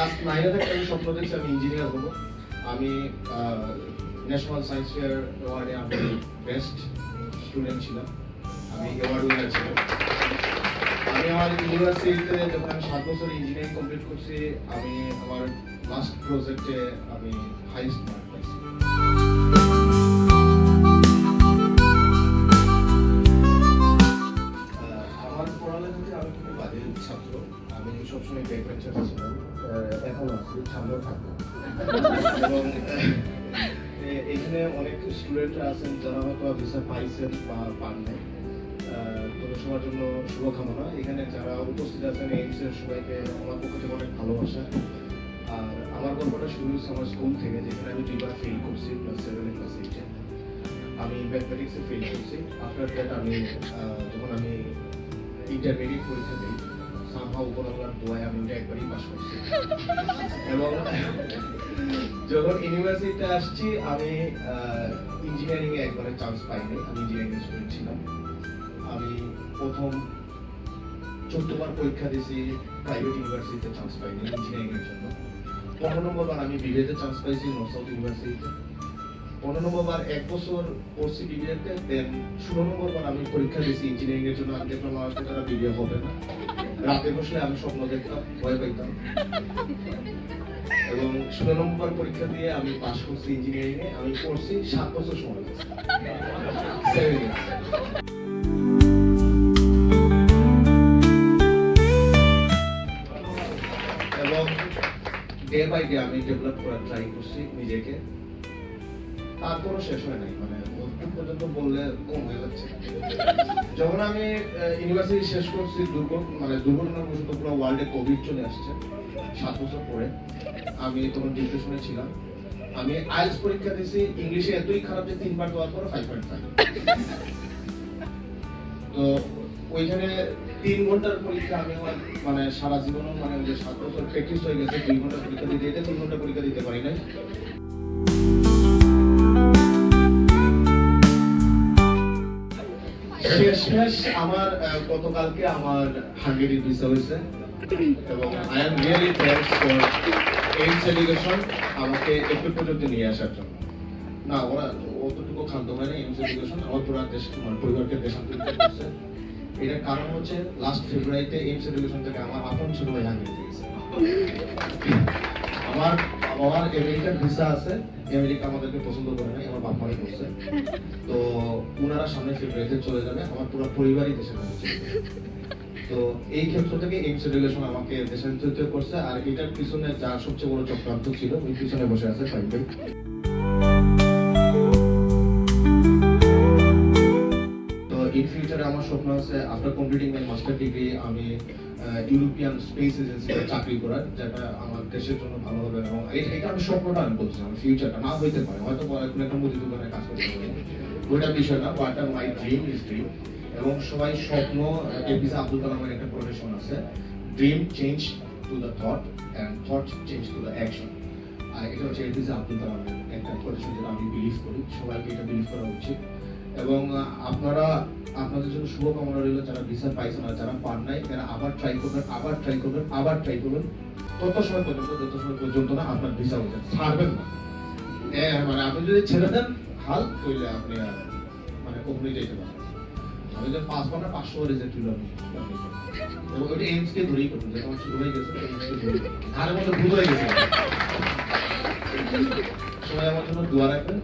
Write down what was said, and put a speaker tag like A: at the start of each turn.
A: Class 9 থেকে আমি স্বপ্ন দেখছি আমি ইঞ্জিনিয়ার হব। আমি ন্যাশনাল সায়েন্স ফেয়ার অ্যাওয়ার্ডে আমি বেস্ট স্টুডেন্ট ছিলাম, আমি অ্যাওয়ার্ড উইনার ছিলাম। আমি আমার ইউনিভার্সিটিতে যখন আমি 7 বছর ইঞ্জিনিয়ারিং কমপ্লিট করছি, আমি আমার লাস্ট প্রজেক্টে আমি হাইয়েস্ট মার্ক পাইছি। আমার পড়ালেখাতে আমি খুব বাজে ছাত্র, আমি সবসময় ব্যাক বেঞ্চার ছিলাম, এখন আছি, সামনেও থাকবো। এবং এখানে অনেক স্টুডেন্টরা আছেন যারা হয়তো ভিসা পাইছেন বা পান নাই, তবে সবার জন্য শুভকামনা। এখানে যারা উপস্থিত আছেন এইমসের সবাইকে আমার পক্ষ থেকে অনেক ভালোবাসা। আর আমার গল্পটা শুরু হচ্ছে আমার স্কুল থেকে, যেখানে আমি 2বার ফেল করছি, ক্লাস 7 ক্লাস 8-এ আমি ম্যাথমেটিক্সে ফেল করছি। আফটার দ্যাট আমি যখন আমি ইন্টারমিডিয়েট পরীক্ষা দিই, সামহাও উপরওয়ালার দোয়ায় আমি ওটা একবারই পাস করছি। এবং যখন ইউনিভার্সিটিতে আসছি, আমি ইঞ্জিনিয়ারিং এ একবারে চান্স পাইনি, আমি ইঞ্জিনিয়ারিং স্টুডেন্ট ছিলাম। আমি প্রথম 14 বার পরীক্ষা দিয়েছি, প্রাইভেট ইউনিভার্সিটিতে চান্স পাইনি ইঞ্জিনিয়ারিং এর জন্য। 15 নম্বর বার আমি বিবিএতে চান্স পাইছি নর্থ সাউথ ইউনিভার্সিটিতে। 15 নম্বর বার 1 বছর পড়ছি বিবিএতে, দেন 16 নম্বর বার আমি পরীক্ষা দিয়েছি ইঞ্জিনিয়ারিং এর জন্য। আমি দেখলাম আমার দ্বারা বিবিএ হবে না। রাতে বসলে আমি স্বপ্ন দেখতাম, ভয় পাইতাম। এবং 16 নম্বর পরীক্ষা দিয়ে আমি পাস করছি ইঞ্জিনিয়ারিং এ। আমি পড়ছি 7 বছর সময় গেছে, 7 ইয়ার্স। এবং ডে বাই ডে আমি ডেভেলপ করার ট্রাই করছি নিজেকে, তারপরও শেষ হয় নাই, মানে অর্ধেক পর্যন্ত বললে কম হয়ে যাচ্ছে। যখন আমি ইউনিভার্সিটি শেষ করছি, দুর্ঘটনাবশত পুরো ওয়ার্ল্ডে কোভিড চলে আসছে 7 বছর পরে। আমি তখন ডিপ্রেশনে ছিলাম। আমি আইএলটিএস পরীক্ষা দিয়েছি, ইংলিশে এতই খারাপ যে 3 বার দেওয়ার পর 5.5। তো ওইখানে 3 ঘন্টার পরীক্ষা আমি আমার মানে সারা জীবনও মানে ওই যে 7 বছর প্র্যাকটিস হয়ে গেছে, 2 ঘন্টা পরীক্ষা দিতে 3 ঘন্টা পরীক্ষা দিতে পারি নাই। শেষ আমার গতকালকে আমার হাঙ্গেরি ভিসা হয়েছে, এবং I am really thanks for AIMS Education আমাকে একটু পর্যন্ত নিয়ে আসার জন্য। না, ওরা অতটুকু খাদ্য হয় না। এইমস এডুকেশন আমার পুরো দেশ, আমার পরিবারকে দেশান্তরিত করছে। এটার কারণ হচ্ছে লাস্ট ফেব্রুয়ারিতে এইমস এডুকেশন থেকে আমার আপন ছোট ভাই হাঙ্গেরিতে গেছে। আমার আমেরিকার ভিসা আছে, আমেরিকা আমাদেরকে পছন্দ করে নাই, আমার বাপ মাই করছে। তো ওনারা সামনে ফেব্রুয়ারিতে চলে যাবে, আমার পুরো পরিবারই দেশে যাচ্ছে। তো এই ক্ষেত্র থেকে এইমস এডুকেশন আমাকে দেশান্তরিত করছে। আর এটার পিছনে যা সবচেয়ে বড় চক্রান্ত ছিল, ওই পিছনে বসে আছে ফাইভ ভাই। তো ইন ফিউচারে আমার স্বপ্ন আছে আফটার কমপ্লিটিং মাই মাস্টার ডিগ্রি আমি ইউরোপিয়ান স্পেস এজেন্সিতে চাকরি করার, যেটা আমার দেশের জন্য ভালো হবে। এবং এটা আমি স্বপ্নটা আমি বলছি, আমার ফিউচারটা না হইতে পারে, হয়তো কোনো একটা মুদি দোকানে কাজ করতে পারে, ওইটা বিষয় না। But my dream is dream. এবং সবাই স্বপ্ন, এপিজে আব্দুল কালামের একটা প্রফেশন আছে, dream change to the thought and thought change to the action. আর এটা হচ্ছে এপিজে আব্দুল কালামের একটা প্রফেশন, যেটা আমি বিলিভ করি, সবাইকে এটা বিলিভ করা উচিত। এবং আপনাদের জন্য শুভকামনা রইল, যারা ভিসা পাইছেন আর যারা পান নাই, তারা আবার ট্রাই করবেন, তত সময় পর্যন্ত না আপনার ভিসা হয়ে যায়, ছাড়বেন না। মানে আপনি যদি ছেড়ে দেন হাল, তাহলে আপনি মানে কখনোই যেতে পারেন। আমি যে 5 বার না 500 রিজেক্ট হইল আমি, এবং ওইটা এইমস কে ধরেই করবেন, যেটা আমার শুরু হয়ে গেছে ঘরের মধ্যে ভুল হয়ে গেছে। সবাই আমার জন্য দোয়া রাখবেন।